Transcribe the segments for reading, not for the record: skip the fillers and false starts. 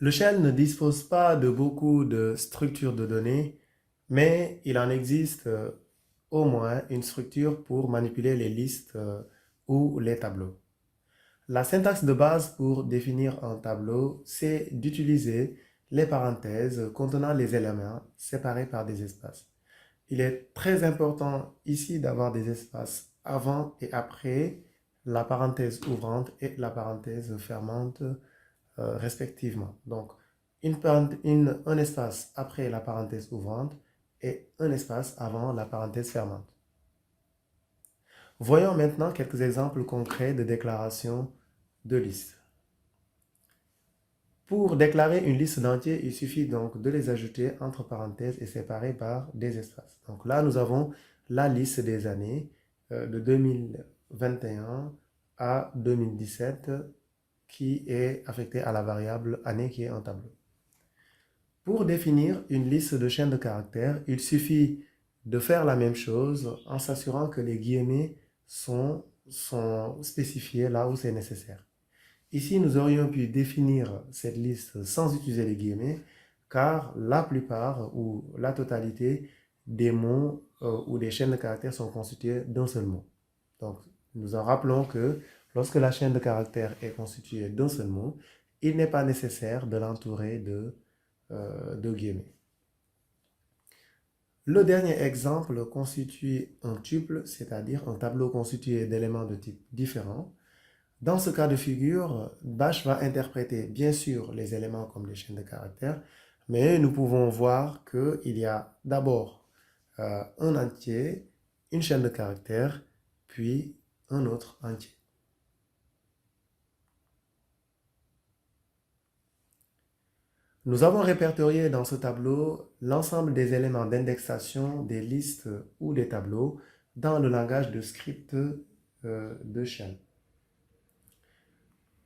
Le shell ne dispose pas de beaucoup de structures de données, mais il en existe au moins une structure pour manipuler les listes ou les tableaux. La syntaxe de base pour définir un tableau, c'est d'utiliser les parenthèses contenant les éléments séparés par des espaces. Il est très important ici d'avoir des espaces avant et après la parenthèse ouvrante et la parenthèse fermante respectivement. Donc, un espace après la parenthèse ouvrante et un espace avant la parenthèse fermante. Voyons maintenant quelques exemples concrets de déclaration de liste. Pour déclarer une liste d'entiers, il suffit donc de les ajouter entre parenthèses et séparer par des espaces. Donc là, nous avons la liste des années de 2021 à 2017 qui est affectée à la variable année qui est un tableau. Pour définir une liste de chaînes de caractères, il suffit de faire la même chose en s'assurant que les guillemets sont spécifiés là où c'est nécessaire. Ici, nous aurions pu définir cette liste sans utiliser les guillemets, car la plupart ou la totalité des mots ou des chaînes de caractères sont constituées d'un seul mot. Donc, nous en rappelons que lorsque la chaîne de caractères est constituée d'un seul mot, il n'est pas nécessaire de l'entourer de guillemets. Le dernier exemple constitue un tuple, c'est-à-dire un tableau constitué d'éléments de type différents. Dans ce cas de figure, Bash va interpréter bien sûr les éléments comme des chaînes de caractères, mais nous pouvons voir qu'il y a d'abord un entier, une chaîne de caractères, puis un autre entier. Nous avons répertorié dans ce tableau l'ensemble des éléments d'indexation des listes ou des tableaux dans le langage de script de shell.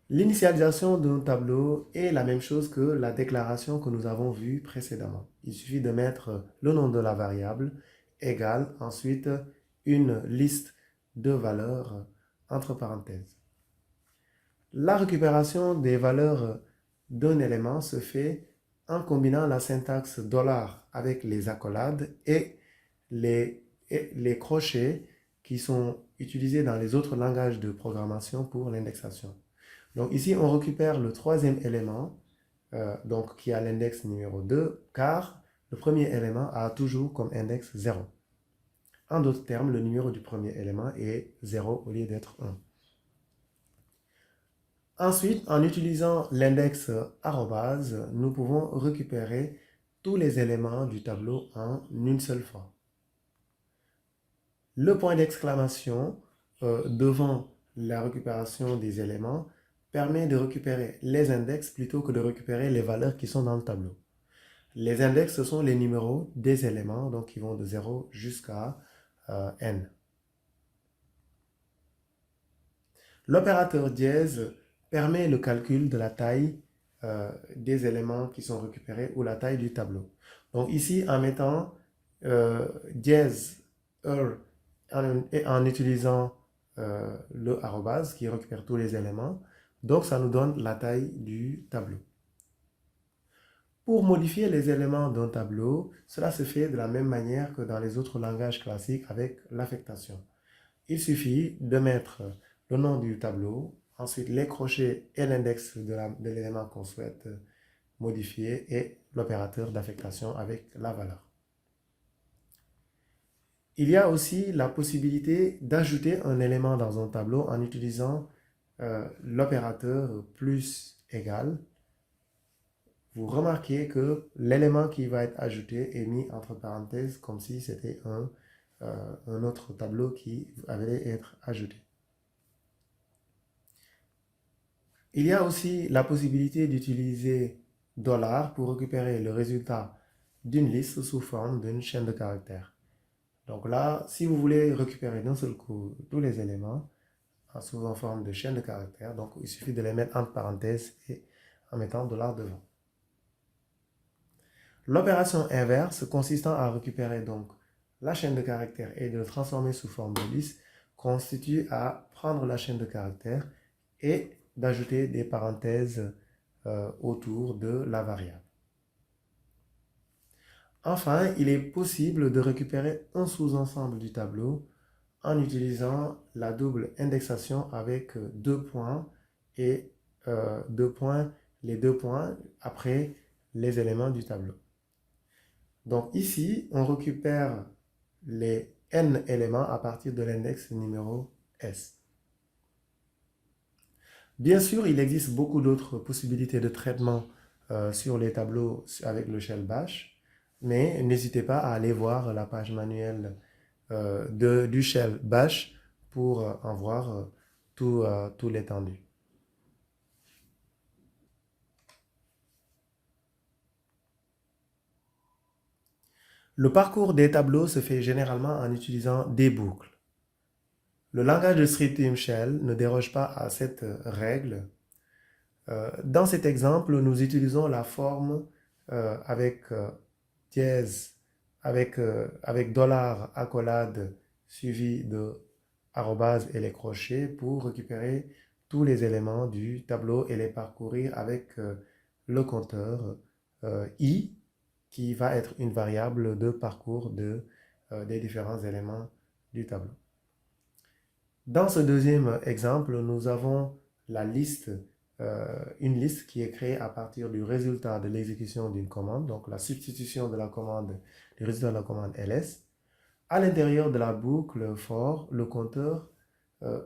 L'initialisation d'un tableau est la même chose que la déclaration que nous avons vue précédemment. Il suffit de mettre le nom de la variable égale ensuite une liste de valeurs entre parenthèses. La récupération des valeurs d'un élément se fait en combinant la syntaxe $ avec les accolades et les crochets qui sont utilisés dans les autres langages de programmation pour l'indexation. Donc ici, on récupère le troisième élément, donc qui a l'index numéro 2, car le premier élément a toujours comme index 0. En d'autres termes, le numéro du premier élément est 0 au lieu d'être 1. Ensuite, en utilisant l'index arrobase, nous pouvons récupérer tous les éléments du tableau en une seule fois. Le point d'exclamation devant la récupération des éléments permet de récupérer les index plutôt que de récupérer les valeurs qui sont dans le tableau. Les index, ce sont les numéros des éléments, donc qui vont de 0 jusqu'à n. L'opérateur dièse permet le calcul de la taille des éléments qui sont récupérés ou la taille du tableau. Donc ici, en mettant dièse et en utilisant le arrobase qui récupère tous les éléments, donc ça nous donne la taille du tableau. Pour modifier les éléments d'un tableau, cela se fait de la même manière que dans les autres langages classiques avec l'affectation. Il suffit de mettre le nom du tableau, ensuite les crochets et l'index de l'élément qu'on souhaite modifier et l'opérateur d'affectation avec la valeur. Il y a aussi la possibilité d'ajouter un élément dans un tableau en utilisant l'opérateur plus égal. Vous remarquez que l'élément qui va être ajouté est mis entre parenthèses comme si c'était un autre tableau qui allait être ajouté. Il y a aussi la possibilité d'utiliser $ pour récupérer le résultat d'une liste sous forme d'une chaîne de caractères. Donc là, si vous voulez récupérer d'un seul coup tous les éléments sous forme de chaîne de caractères, donc il suffit de les mettre entre parenthèses et en mettant $ devant. L'opération inverse, consistant à récupérer donc la chaîne de caractères et de le transformer sous forme de liste, constitue à prendre la chaîne de caractères et d'ajouter des parenthèses autour de la variable. Enfin, il est possible de récupérer un sous-ensemble du tableau en utilisant la double indexation avec deux points et les deux points après les éléments du tableau. Donc ici, on récupère les n éléments à partir de l'index numéro S. Bien sûr, il existe beaucoup d'autres possibilités de traitement sur les tableaux avec le shell bash, mais n'hésitez pas à aller voir la page manuelle du shell bash pour en voir tout l'étendue. Le parcours des tableaux se fait généralement en utilisant des boucles. Le langage de Stream Shell ne déroge pas à cette règle. Dans cet exemple, nous utilisons la forme avec dièse, avec dollar accolade suivi de arrobase et les crochets pour récupérer tous les éléments du tableau et les parcourir avec le compteur i qui va être une variable de parcours des différents éléments du tableau. Dans ce deuxième exemple, nous avons une liste qui est créée à partir du résultat de l'exécution d'une commande, donc la substitution de la commande, du résultat de la commande ls. À l'intérieur de la boucle for, le compteur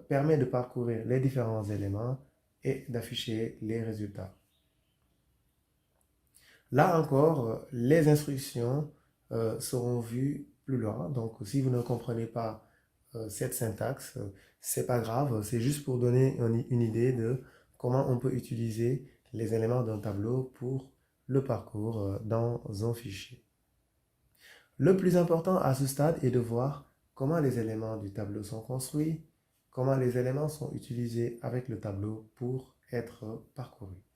permet de parcourir les différents éléments et d'afficher les résultats. Là encore, les instructions seront vues plus loin. Donc, si vous ne comprenez pas cette syntaxe, c'est pas grave. C'est juste pour donner une idée de comment on peut utiliser les éléments d'un tableau pour le parcours dans un fichier. Le plus important à ce stade est de voir comment les éléments du tableau sont construits, comment les éléments sont utilisés avec le tableau pour être parcourus.